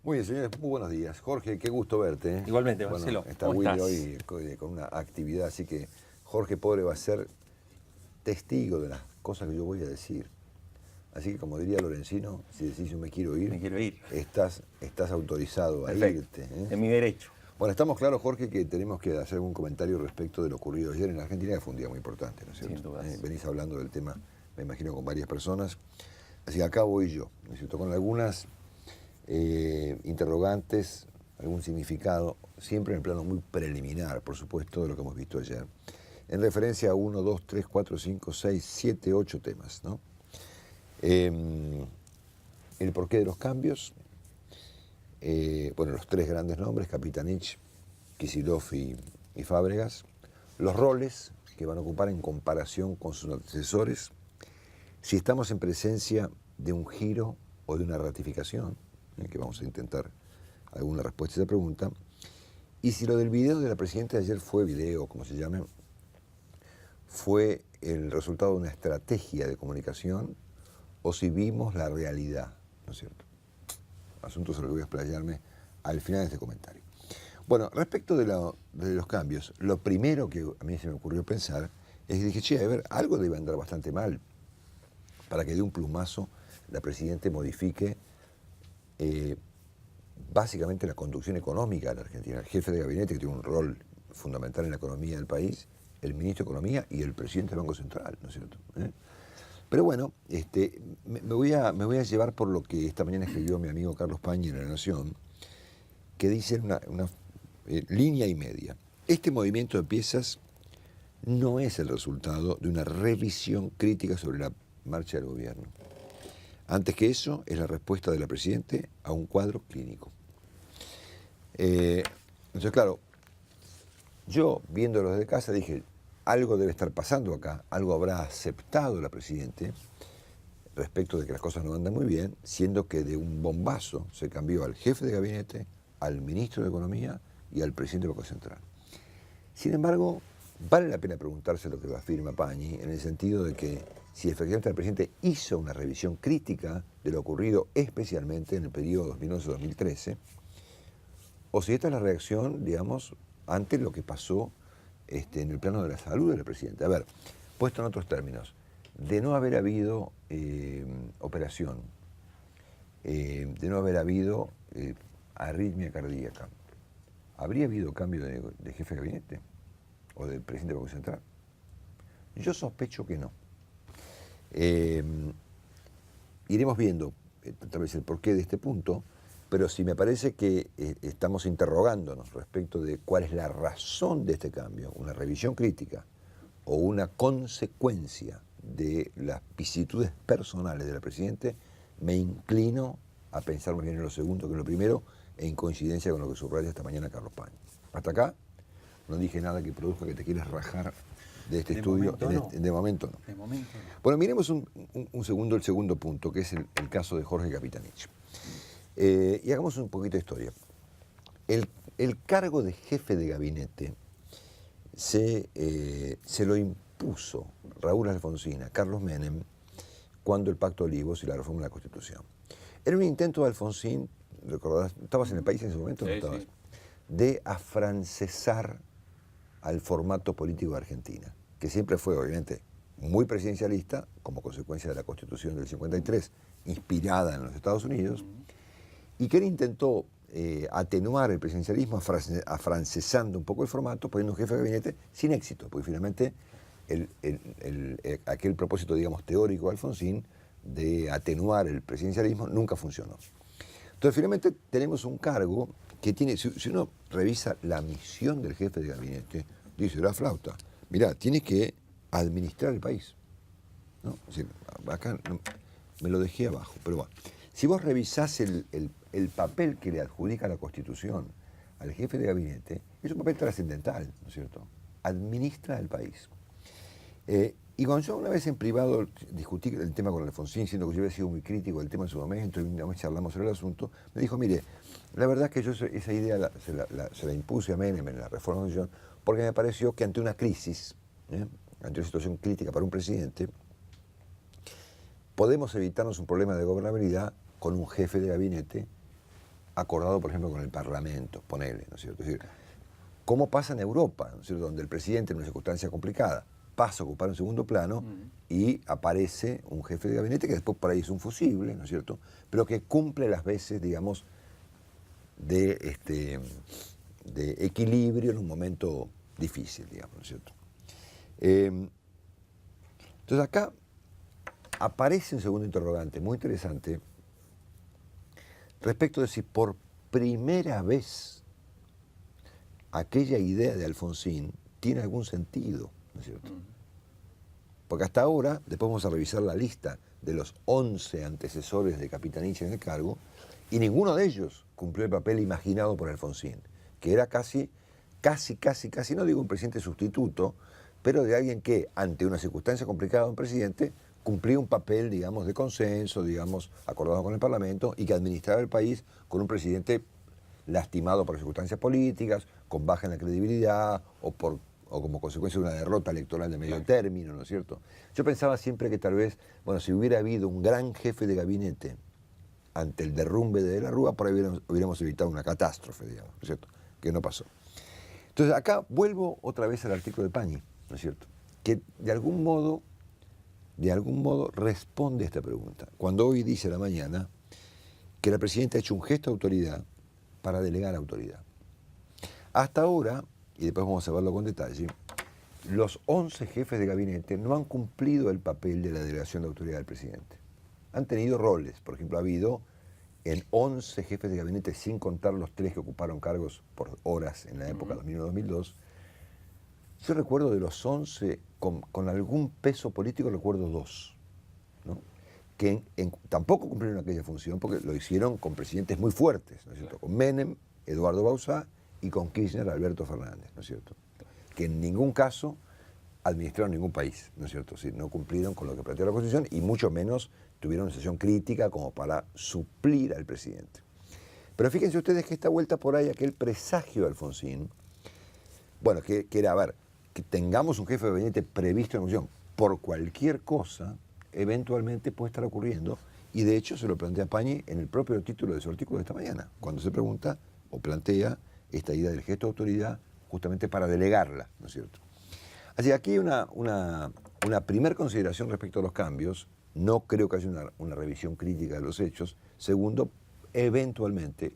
Muy bien, señores, muy buenos días. Jorge, qué gusto verte. Igualmente, Marcelo. Bueno, está ¿Cómo Willy estás? hoy con una actividad, así que Jorge Pobre va a ser testigo de las cosas que yo voy a decir. Así que, como diría Lorenzino, si decís yo me quiero ir, Me quiero ir. estás autorizado a Perfecto. irte. En mi derecho. Bueno, estamos claros, Jorge, que tenemos que hacer un comentario respecto de lo ocurrido ayer en Argentina, que fue un día muy importante, ¿no es cierto? Sin dudas. Venís hablando del tema, me imagino, con varias personas. Así que acá voy yo, ¿no es cierto? Con algunas interrogantes, algún significado, siempre en el plano muy preliminar, por supuesto, de lo que hemos visto ayer, en referencia a 1, 2, 3, 4, 5, 6, 7, 8 temas, ¿no? El porqué de los cambios, bueno, los tres grandes nombres, Kapitanich, Kicillof y Fábregas, los roles que van a ocupar en comparación con sus antecesores, si estamos en presencia de un giro o de una ratificación, que vamos a intentar alguna respuesta a esa pregunta, y si lo del video de la presidenta de ayer fue video, como se llame, fue el resultado de una estrategia de comunicación o si vimos la realidad, ¿no es cierto? Asunto sobre el que voy a explayarme al final de este comentario. Bueno, respecto de los cambios, lo primero que a mí se me ocurrió pensar es que dije, che, a ver, algo debe andar bastante mal para que de un plumazo la presidenta modifique básicamente la conducción económica de la Argentina. El jefe de gabinete, que tiene un rol fundamental en la economía del país, el ministro de Economía y el presidente del Banco Central, ¿no es cierto? Pero bueno, me voy a llevar por lo que esta mañana escribió mi amigo Carlos Pañi en La Nación, que dice una línea y media. Este movimiento de piezas no es el resultado de una revisión crítica sobre la marcha del gobierno. Antes que eso, es la respuesta de la Presidente a un cuadro clínico. Entonces, claro, yo, viéndolo desde casa, dije, algo debe estar pasando acá, algo habrá aceptado la Presidente respecto de que las cosas no andan muy bien, siendo que de un bombazo se cambió al jefe de gabinete, al ministro de Economía y al presidente del Banco Central. Sin embargo, vale la pena preguntarse lo que afirma Pañi, en el sentido de que si efectivamente el presidente hizo una revisión crítica de lo ocurrido especialmente en el periodo 2011-2013, o si esta es la reacción, digamos, ante lo que pasó en el plano de la salud del presidente. A ver, puesto en otros términos, de no haber habido operación, de no haber habido arritmia cardíaca, ¿habría habido cambio de jefe de gabinete o del presidente del Banco Central? Yo sospecho que no. Iremos viendo tal vez el porqué de este punto, pero sí me parece que estamos interrogándonos respecto de cuál es la razón de este cambio, una revisión crítica o una consecuencia de las vicisitudes personales de la Presidente, me inclino a pensar más bien en lo segundo que en lo primero, en coincidencia con lo que subraya esta mañana Carlos Pañi. Hasta acá no dije nada que produzca que te quieras rajar de este estudio. De momento no. De momento no. Bueno, miremos un segundo el segundo punto, que es el caso de Jorge Kapitanich. Y hagamos un poquito de historia. El cargo de jefe de gabinete se lo impuso Raúl Alfonsín a Carlos Menem cuando el Pacto de Olivos y la reforma de la Constitución. Era un intento de Alfonsín, ¿recordás? ¿Estabas en el país en ese momento? Sí, ¿No estabas? sí. De afrancesar al formato político de Argentina, que siempre fue, obviamente, muy presidencialista, como consecuencia de la Constitución del 53, inspirada en los Estados Unidos, y que él intentó atenuar el presidencialismo afrancesando un poco el formato, poniendo un jefe de gabinete sin éxito, porque finalmente aquel propósito, digamos, teórico de Alfonsín de atenuar el presidencialismo nunca funcionó. Entonces, finalmente tenemos un cargo que tiene, si uno revisa la misión del jefe de gabinete, dice la flauta, mirá, tiene que administrar el país, ¿no? Es decir, acá me lo dejé abajo, pero bueno, si vos revisás el papel que le adjudica la Constitución al jefe de gabinete, es un papel trascendental, ¿no es cierto? Administra el país. Y cuando yo una vez en privado discutí el tema con Alfonsín, siendo que yo había sido muy crítico del tema en su momento, y una vez charlamos sobre el asunto, me dijo, mire, la verdad es que yo esa idea se la impuse a Menem en la reforma de la Constitución, porque me pareció que ante una crisis, ante una situación crítica para un presidente, podemos evitarnos un problema de gobernabilidad con un jefe de gabinete acordado, por ejemplo, con el Parlamento, ponele, ¿no es cierto? Es decir, ¿cómo pasa en Europa, ¿no es cierto?, donde el presidente en una circunstancia complicada pasa a ocupar un segundo plano y aparece un jefe de gabinete que después por ahí es un fusible, ¿no es cierto?, pero que cumple las veces, digamos, de equilibrio en un momento difícil, digamos, ¿no es cierto? Entonces acá aparece un segundo interrogante muy interesante respecto de si por primera vez aquella idea de Alfonsín tiene algún sentido, ¿no es cierto? Porque hasta ahora, después vamos a revisar la lista de los 11 antecesores de Capitanich en el cargo, y ninguno de ellos cumplió el papel imaginado por Alfonsín, que era casi, no digo un presidente sustituto, pero de alguien que, ante una circunstancia complicada de un presidente, cumplía un papel, digamos, de consenso, digamos, acordado con el Parlamento, y que administraba el país con un presidente lastimado por circunstancias políticas, con baja en la credibilidad o como consecuencia de una derrota electoral de medio término, ¿no es cierto? Yo pensaba siempre que tal vez, bueno, si hubiera habido un gran jefe de gabinete ante el derrumbe de la Rúa, por ahí hubiéramos evitado una catástrofe, digamos, ¿no es cierto?, que no pasó. Entonces acá vuelvo otra vez al artículo de Pañi, ¿no es cierto?, que de algún modo responde a esta pregunta. Cuando hoy dice a la mañana que la presidenta ha hecho un gesto de autoridad para delegar autoridad. Hasta ahora, y después vamos a verlo con detalle, los 11 jefes de gabinete no han cumplido el papel de la delegación de autoridad del presidente. Han tenido roles, por ejemplo, ha habido en 11 jefes de gabinete, sin contar los 3 que ocuparon cargos por horas en la época 2001-2002, yo recuerdo de los 11, con algún peso político, recuerdo 2, ¿no?, que tampoco cumplieron aquella función porque lo hicieron con presidentes muy fuertes, ¿no es cierto?, con Menem, Eduardo Bauzá, y con Kirchner, Alberto Fernández, ¿no es cierto?, que en ningún caso administraron ningún país, ¿no es cierto?, sí, no cumplieron con lo que plantea la Constitución y mucho menos tuvieron una sesión crítica como para suplir al presidente. Pero fíjense ustedes que esta vuelta por ahí, aquel presagio de Alfonsín, bueno, que era, a ver, que tengamos un jefe de gabinete previsto en la Constitución por cualquier cosa, eventualmente puede estar ocurriendo, y de hecho se lo plantea Pañi en el propio título de su artículo de esta mañana, cuando se pregunta o plantea esta idea del gesto de autoridad justamente para delegarla, ¿no es cierto? Así que aquí hay una primera consideración respecto a los cambios. No creo que haya una revisión crítica de los hechos. Segundo, eventualmente,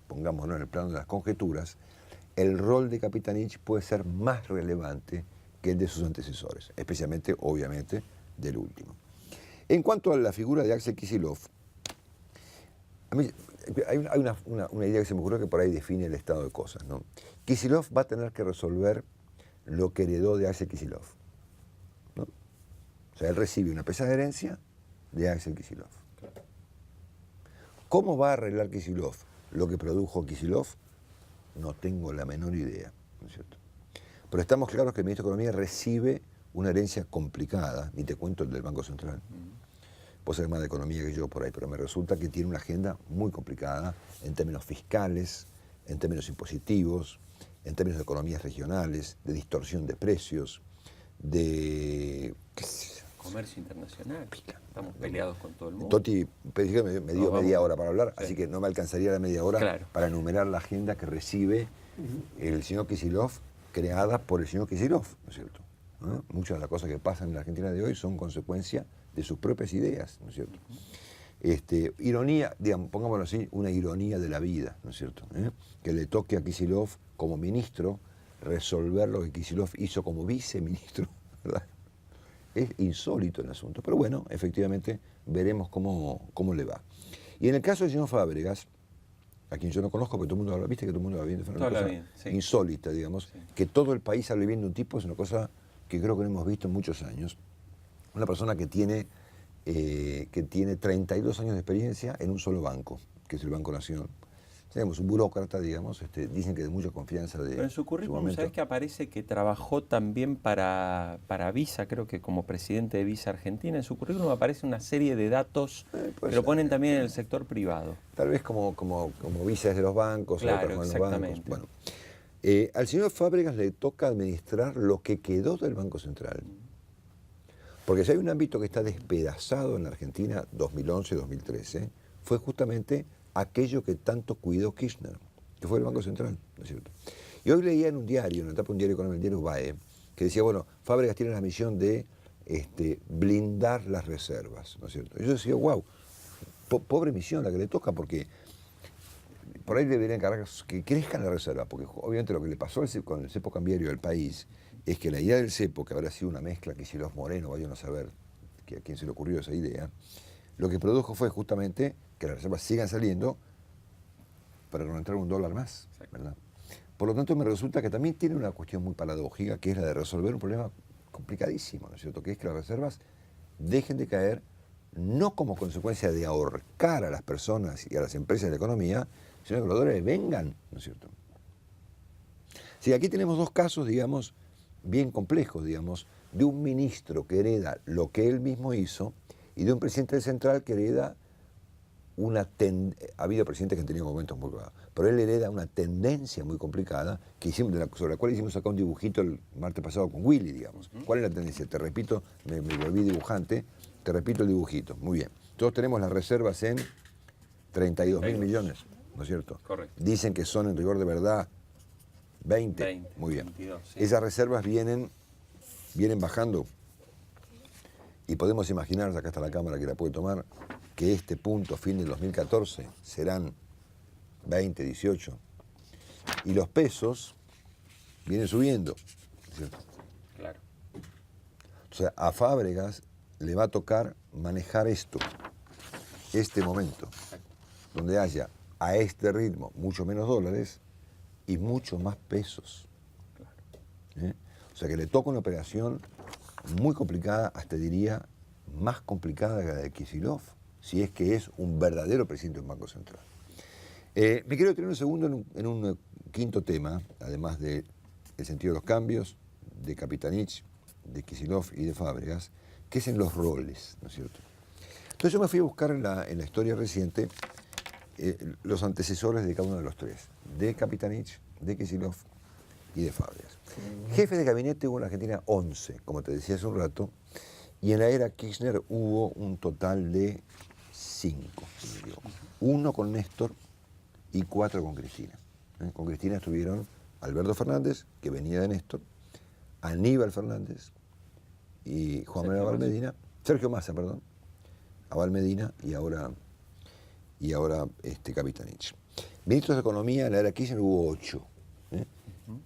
pongámonos en el plano de las conjeturas, el rol de Capitanich puede ser más relevante que el de sus antecesores, especialmente, obviamente, del último. En cuanto a la figura de Axel Kicillof, a mí hay una idea que se me ocurrió que por ahí define el estado de cosas, ¿no? Kicillof va a tener que resolver lo que heredó de Axel Kicillof, ¿no? O sea, él recibe una pesada herencia de Axel Kicillof. ¿Cómo va a arreglar Kicillof lo que produjo Kicillof? No tengo la menor idea, ¿no es cierto? Pero estamos claros que el ministro de Economía recibe una herencia complicada, ni te cuento el del Banco Central. Vos sabés más de economía que yo por ahí, pero me resulta que tiene una agenda muy complicada en términos fiscales, en términos impositivos, en términos de economías regionales, de distorsión de precios, de... Comercio internacional. Estamos peleados con todo el mundo. Toti me dio media hora para hablar, así que no me alcanzaría la media hora para enumerar la agenda que recibe el señor Kicillof, creada por el señor Kicillof, ¿no es cierto? ¿No? Muchas de las cosas que pasan en la Argentina de hoy son consecuencia de sus propias ideas, ¿no es cierto? Ironía, digamos, pongámoslo así, una ironía de la vida, ¿no es cierto? Que le toque a Kicillof como ministro resolver lo que Kicillof hizo como viceministro, ¿verdad? Es insólito el asunto, pero bueno, efectivamente veremos cómo le va. Y en el caso del señor Fábregas, a quien yo no conozco, porque todo el mundo habla, viste que todo el mundo habla bien de Fernando, una cosa insólita, digamos, que todo el país hable bien de un tipo es una cosa que creo que no hemos visto en muchos años. Una persona que tiene 32 años de experiencia en un solo banco, que es el Banco Nación. Digamos, un burócrata, digamos, dicen que de mucha confianza. Pero en su currículum, ¿sabes que aparece que trabajó también para Visa, creo que como presidente de Visa Argentina? En su currículum aparece una serie de datos que lo ponen también en el sector privado. Tal vez como visas de los bancos, claro, otras exactamente. Bueno, al señor Fábregas le toca administrar lo que quedó del Banco Central. Porque si hay un ámbito que está despedazado en la Argentina 2011-2013, fue justamente aquello que tanto cuidó Kirchner, que fue el Banco Central, ¿no es cierto? Y hoy leía en un diario, en la etapa de un diario económico, el diario UBAE, que decía, bueno, Fábregas tiene la misión de blindar las reservas, ¿no es cierto? Y yo decía, wow, pobre misión la que le toca, porque por ahí deberían encargar que crezcan las reservas, porque obviamente lo que le pasó con el cepo cambiario del país es que la idea del cepo, que habrá sido una mezcla que si los Moreno, vayan a saber a quién se le ocurrió esa idea, lo que produjo fue justamente que las reservas sigan saliendo para no entrar $1 más, ¿verdad? Por lo tanto, me resulta que también tiene una cuestión muy paradójica, que es la de resolver un problema complicadísimo, ¿no es cierto? Que es que las reservas dejen de caer, no como consecuencia de ahorcar a las personas y a las empresas de la economía, sino que los dólares vengan, ¿no es cierto? Sí, aquí tenemos dos casos, digamos, bien complejos, digamos, de un ministro que hereda lo que él mismo hizo y de un presidente del central que hereda ha habido presidentes que han tenido momentos muy complicados, pero él hereda una tendencia muy complicada que hicimos, sobre la cual hicimos acá un dibujito el martes pasado con Willy, digamos. ¿Cuál es la tendencia? Te repito, me volví dibujante, te repito el dibujito. Muy bien. Todos tenemos las reservas en 32.000 millones, ¿no es cierto? Correcto. Dicen que son en rigor de verdad 20. Muy bien. 22, sí. Esas reservas vienen bajando y podemos imaginar, acá está la cámara que la puede tomar, que este punto, fin del 2014, serán 20, 18. Y los pesos vienen subiendo, ¿cierto? Claro. O sea, a Fábregas le va a tocar manejar este momento, donde haya a este ritmo mucho menos dólares y mucho más pesos. ¿Eh? O sea que le toca una operación muy complicada, hasta diría más complicada que la de Kicillof, si es que es un verdadero presidente del Banco Central. Me quiero detener un segundo en un quinto tema, además del sentido de los cambios, de Kapitanich, de Kicillof y de Fábregas, que es en los roles, ¿no es cierto? Entonces yo me fui a buscar en la historia reciente los antecesores de cada uno de los tres, de Kapitanich, de Kicillof y de Fábregas. Jefe de gabinete hubo en la Argentina 11, como te decía hace un rato, y en la era Kirchner hubo un total de 5, si no me equivoco. 1 con Néstor y 4 con Cristina. Con Cristina estuvieron Alberto Fernández, que venía de Néstor, Aníbal Fernández y Juan Manuel Abal Medina, Sergio Massa, perdón, Abal Medina y ahora Kapitanich. Ministros de Economía en la era Kirchner hubo 8.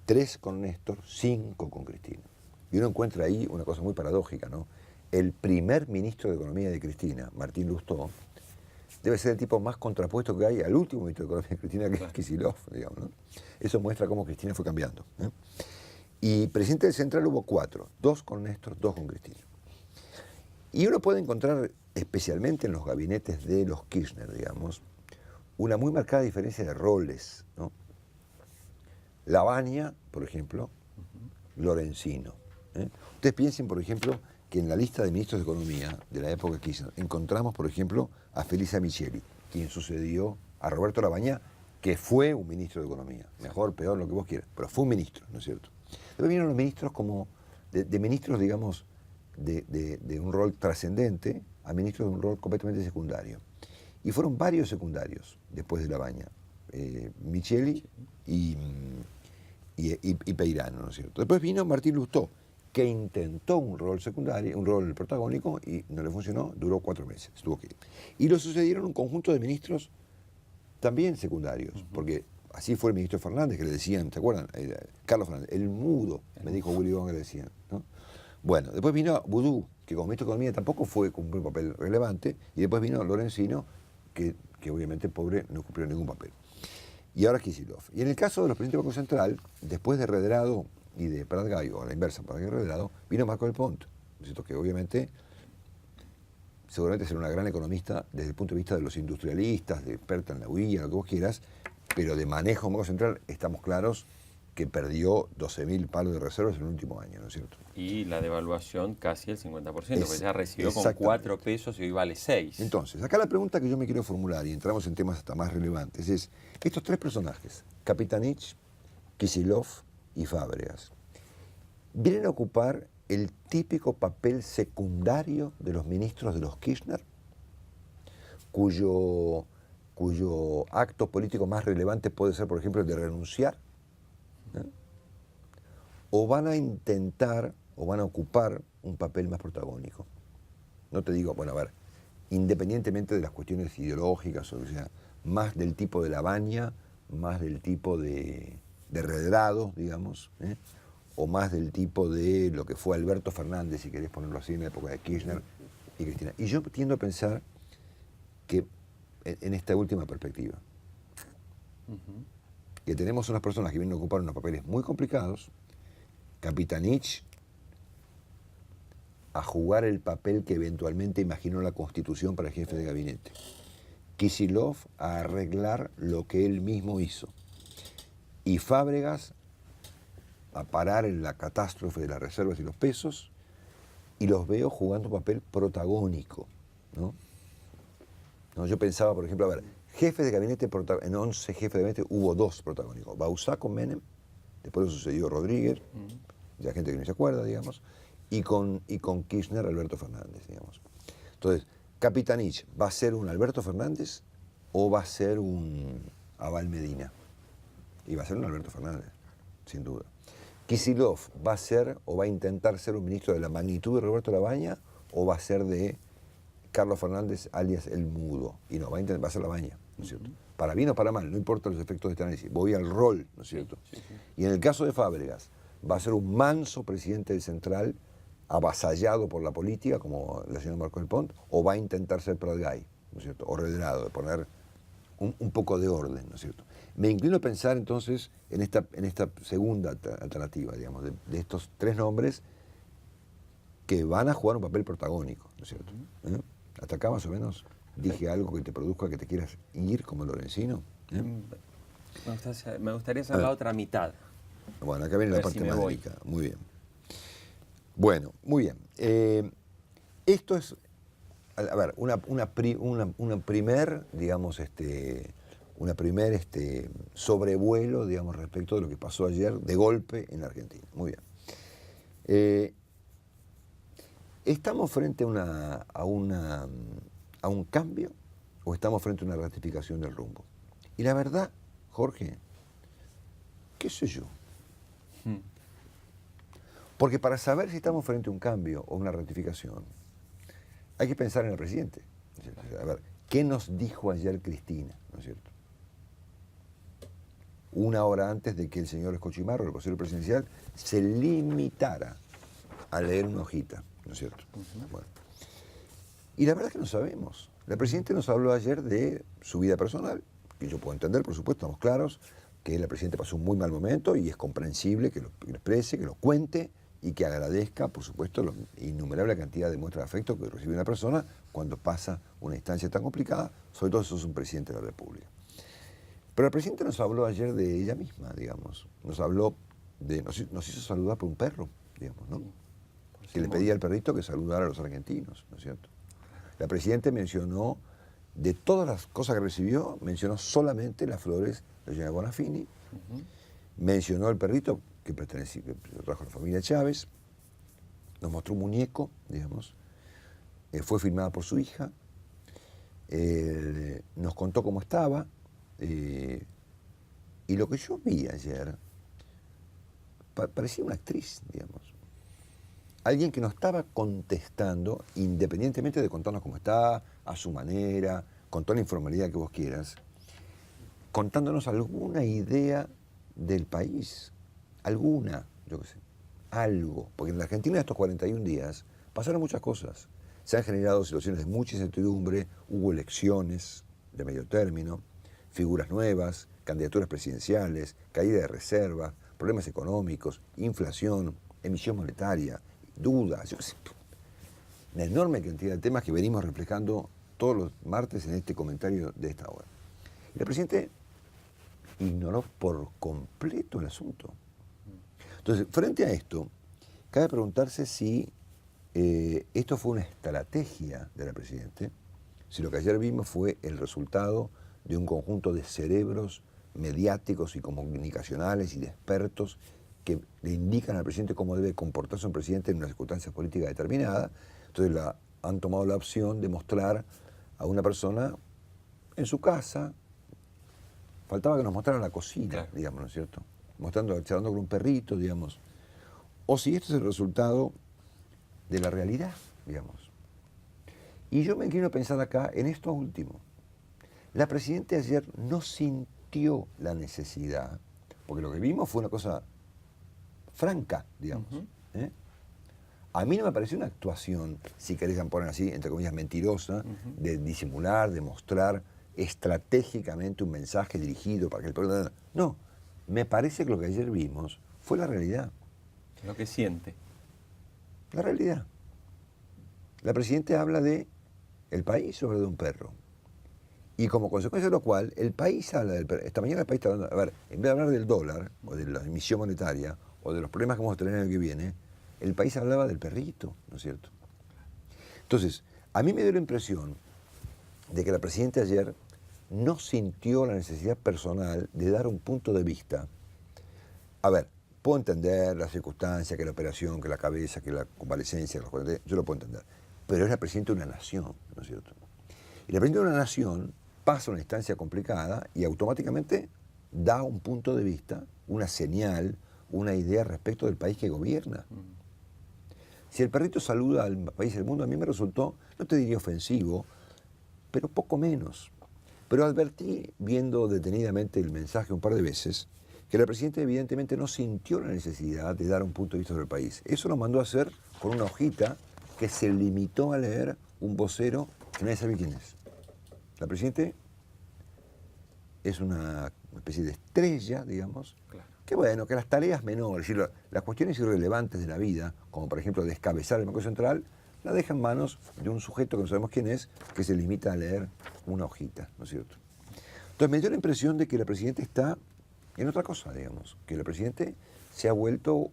3 con Néstor, 5 con Cristina. Y uno encuentra ahí una cosa muy paradójica, ¿no? El primer ministro de Economía de Cristina, Martín Lustó, debe ser el tipo más contrapuesto que hay al último ministro de Economía de Cristina, que es Kicillof, digamos, ¿no? Eso muestra cómo Cristina fue cambiando. Y presidente del Central hubo 4, 2 con Néstor, 2 con Cristina. Y uno puede encontrar, especialmente en los gabinetes de los Kirchner, digamos, una muy marcada diferencia de roles, ¿no? Lavagna, por ejemplo, Lorenzino. Ustedes piensen, por ejemplo, que en la lista de ministros de Economía de la época Kirchner encontramos, por ejemplo, a Felisa Micheli, quien sucedió a Roberto Lavagna, que fue un ministro de Economía. Mejor, peor, lo que vos quieras, pero fue un ministro, ¿no es cierto? Después vinieron los ministros como de ministros, digamos, de un rol trascendente a ministros de un rol completamente secundario. Y fueron varios secundarios después de Lavagna. Micheli y Peirano, ¿no es cierto? Después vino Martín Lustó, que intentó un rol secundario, un rol protagónico y no le funcionó, duró 4 meses, tuvo que ir. Y lo sucedieron un conjunto de ministros también secundarios, porque así fue el ministro Fernández, que le decían, ¿te acuerdan? Carlos Fernández, el mudo, me dijo Willy Bon, que le decían, ¿no? Bueno, después vino Boudou, que como ministro de Economía tampoco cumplió un papel relevante, y después vino Lorenzino, que obviamente, pobre, no cumplió ningún papel. Y ahora Kicillof. Y en el caso de los presidentes del Banco Central, después de Redrado y de Prat-Gay, o a la inversa, Prat-Gay y Redrado, vino Marco del Pont, ¿cierto? Que obviamente, seguramente será una gran economista desde el punto de vista de los industrialistas, de experta en la huilla, lo que vos quieras, pero de manejo del Banco Central estamos claros que perdió 12.000 palos de reservas en el último año, ¿no es cierto? Y la devaluación casi el 50%, porque ya recibió con 4 pesos y hoy vale 6. Entonces, acá la pregunta que yo me quiero formular, y entramos en temas hasta más relevantes, es, estos 3 personajes, Kapitanich, Kicillof y Fábregas, ¿vienen a ocupar el típico papel secundario de los ministros de los Kirchner, cuyo cuyo acto político más relevante puede ser, por ejemplo, el de renunciar, ¿eh? O van a intentar, o van a ocupar un papel más protagónico. No te digo, bueno, a ver, independientemente de las cuestiones ideológicas, o sea, más del tipo de Lavagna, más del tipo de Redrado, digamos, ¿eh? O más del tipo de lo que fue Alberto Fernández, si querés ponerlo así, en la época de Kirchner y Cristina. Y yo tiendo a pensar que en esta última perspectiva, que tenemos unas personas que vienen a ocupar unos papeles muy complicados, Capitanich a jugar el papel que eventualmente imaginó la Constitución para el jefe de gabinete, Kicillof a arreglar lo que él mismo hizo, y Fábregas a parar en la catástrofe de las reservas y los pesos, y los veo jugando un papel protagónico, ¿no? No, yo pensaba, por ejemplo, a ver, jefes de gabinete, en 11 jefes de gabinete hubo 2 protagónicos, Bauzá con Menem, después lo sucedió Rodríguez, de la gente que no se acuerda, digamos, y con Kirchner, Alberto Fernández, digamos. Entonces, Capitanich, ¿va a ser un Alberto Fernández o va a ser un Abal Medina? Y va a ser un Alberto Fernández, sin duda. Kicillof, ¿va a ser o va a intentar ser un ministro de la magnitud de Roberto Lavagna o va a ser de Carlos Fernández, alias El Mudo? Y no, va a ser Lavagna, ¿no es cierto? Para bien o para mal, no importa los efectos de este análisis, voy al rol, ¿no es cierto? Sí. Y en el caso de Fábregas, ¿va a ser un manso presidente del Central, avasallado por la política, como la señora Marcó del Pont, o va a intentar ser Pratgay, ¿no es cierto? O Redrado, de poner un poco de orden, ¿no es cierto? Me inclino a pensar entonces en esta segunda alternativa, digamos, de estos 3 nombres que van a jugar un papel protagónico, ¿no es cierto? ¿Eh? Hasta acá más o menos dije algo que te produzca que te quieras ir como Lorenzino. ¿Eh? Me gustaría hacer la otra mitad. Bueno, acá viene la parte más delicada. Muy bien. Bueno, muy bien. Esto es, a ver, una primer, digamos, sobrevuelo, digamos, respecto de lo que pasó ayer de golpe en Argentina. Muy bien. ¿Estamos frente a un cambio o estamos frente a una ratificación del rumbo? Y la verdad, Jorge, qué sé yo. Porque para saber si estamos frente a un cambio o una ratificación, hay que pensar en el presidente. A ver, ¿qué nos dijo ayer Cristina? ¿No es cierto? Una hora antes de que el señor Escochimarro, el vocero presidencial, se limitara a leer una hojita, ¿no es cierto? Bueno. Y la verdad es que no sabemos. La presidenta nos habló ayer de su vida personal, que yo puedo entender, por supuesto, estamos claros, que la presidenta pasó un muy mal momento y es comprensible que lo exprese, que lo cuente y que agradezca, por supuesto, la innumerable cantidad de muestras de afecto que recibe una persona cuando pasa una instancia tan complicada, sobre todo si sos un presidente de la República. Pero el presidente nos habló ayer de ella misma, digamos. Nos habló nos hizo saludar por un perro, digamos, ¿no? Que le pedía al perrito que saludara a los argentinos, ¿no es cierto? La presidenta mencionó, de todas las cosas que recibió, mencionó solamente las flores de Eugenia Bonafini, mencionó el perrito que trajo a la familia Chávez, nos mostró un muñeco, digamos, fue filmada por su hija, nos contó cómo estaba, y lo que yo vi ayer parecía una actriz, digamos. Alguien que nos estaba contestando, independientemente de contarnos cómo está, a su manera, con toda la informalidad que vos quieras, contándonos alguna idea del país, alguna, yo qué sé, algo. Porque en la Argentina, en estos 41 días, pasaron muchas cosas. Se han generado situaciones de mucha incertidumbre, hubo elecciones de medio término, figuras nuevas, candidaturas presidenciales, caída de reservas, problemas económicos, inflación, emisión monetaria, dudas, yo qué sé, una enorme cantidad de temas que venimos reflejando todos los martes en este comentario de esta hora. Y el presidente ignoró por completo el asunto. Entonces, frente a esto, cabe preguntarse si esto fue una estrategia de la presidenta, si lo que ayer vimos fue el resultado de un conjunto de cerebros mediáticos y comunicacionales y de expertos que le indican al presidente cómo debe comportarse un presidente en una circunstancia política determinada. Entonces han tomado la opción de mostrar a una persona en su casa, faltaba que nos mostrara la cocina, Claro. digamos, ¿no es cierto? Charlando con un perrito, digamos. O si esto es el resultado de la realidad, digamos. Y yo me inclino a pensar acá en esto último. La presidenta ayer no sintió la necesidad, porque lo que vimos fue una cosa franca, digamos. ¿Eh? A mí no me pareció una actuación, si querés poner así, entre comillas, mentirosa, de disimular, de mostrar estratégicamente un mensaje dirigido para que el pueblo... No, me parece que lo que ayer vimos fue la realidad. Lo que siente. La realidad. La presidenta habla de el país sobre de un perro. Y como consecuencia de lo cual, el país habla del perro. Esta mañana el país está hablando, a ver, en vez de hablar del dólar, o de la emisión monetaria, o de los problemas que vamos a tener el año que viene, el país hablaba del perrito, ¿no es cierto? Entonces, a mí me dio la impresión de que la presidenta ayer no sintió la necesidad personal de dar un punto de vista. A ver, puedo entender las circunstancias, que la operación, que la cabeza, que la convalecencia, yo lo puedo entender. Pero es la presidenta de una nación, ¿no es cierto? Y la presidenta de una nación pasa una instancia complicada y automáticamente da un punto de vista, una señal, una idea respecto del país que gobierna. Si el perrito saluda al país del mundo, a mí me resultó, no te diría ofensivo, pero poco menos. Pero advertí, viendo detenidamente el mensaje un par de veces, que la presidenta evidentemente no sintió la necesidad de dar un punto de vista sobre el país. Eso lo mandó a hacer con una hojita que se limitó a leer un vocero que nadie sabe quién es. La presidenta es una especie de estrella, digamos, Claro. que bueno, que las tareas menores, es decir, las cuestiones irrelevantes de la vida, como por ejemplo descabezar el Banco Central, la deja en manos de un sujeto que no sabemos quién es, que se limita a leer una hojita, ¿no es cierto? Entonces me dio la impresión de que la presidenta está en otra cosa, digamos, que la presidenta se ha vuelto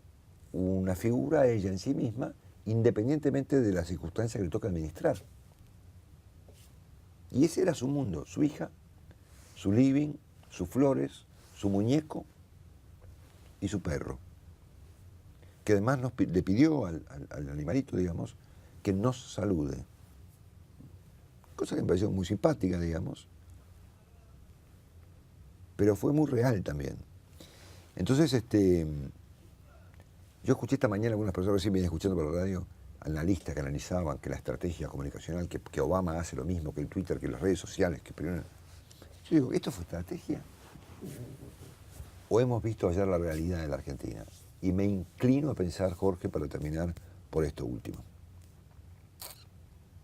una figura ella en sí misma, independientemente de las circunstancias que le toca administrar. Y ese era su mundo, su hija, su living, sus flores, su muñeco y su perro, que además le pidió al animalito, digamos, que nos salude. Cosa que me pareció muy simpática, digamos, pero fue muy real también. Entonces, yo escuché esta mañana algunas personas, recién venía escuchando por la radio, analistas que analizaban que la estrategia comunicacional, que Obama hace lo mismo, que el Twitter, que las redes sociales, que primero... Yo digo, ¿esto fue estrategia? ¿O hemos visto ayer la realidad de la Argentina? Y me inclino a pensar, Jorge, para terminar, por esto último.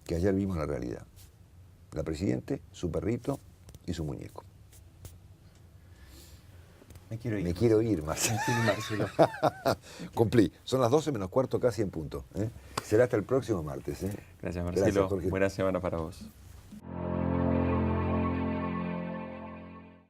Que ayer vimos la realidad. La presidenta, su perrito y su muñeco. Me quiero ir. Me quiero ir, Marcelo. Cumplí. Son las 12 menos cuarto, casi en punto. Será hasta el próximo martes. Gracias, Marcelo. Jorge. Buena semana para vos.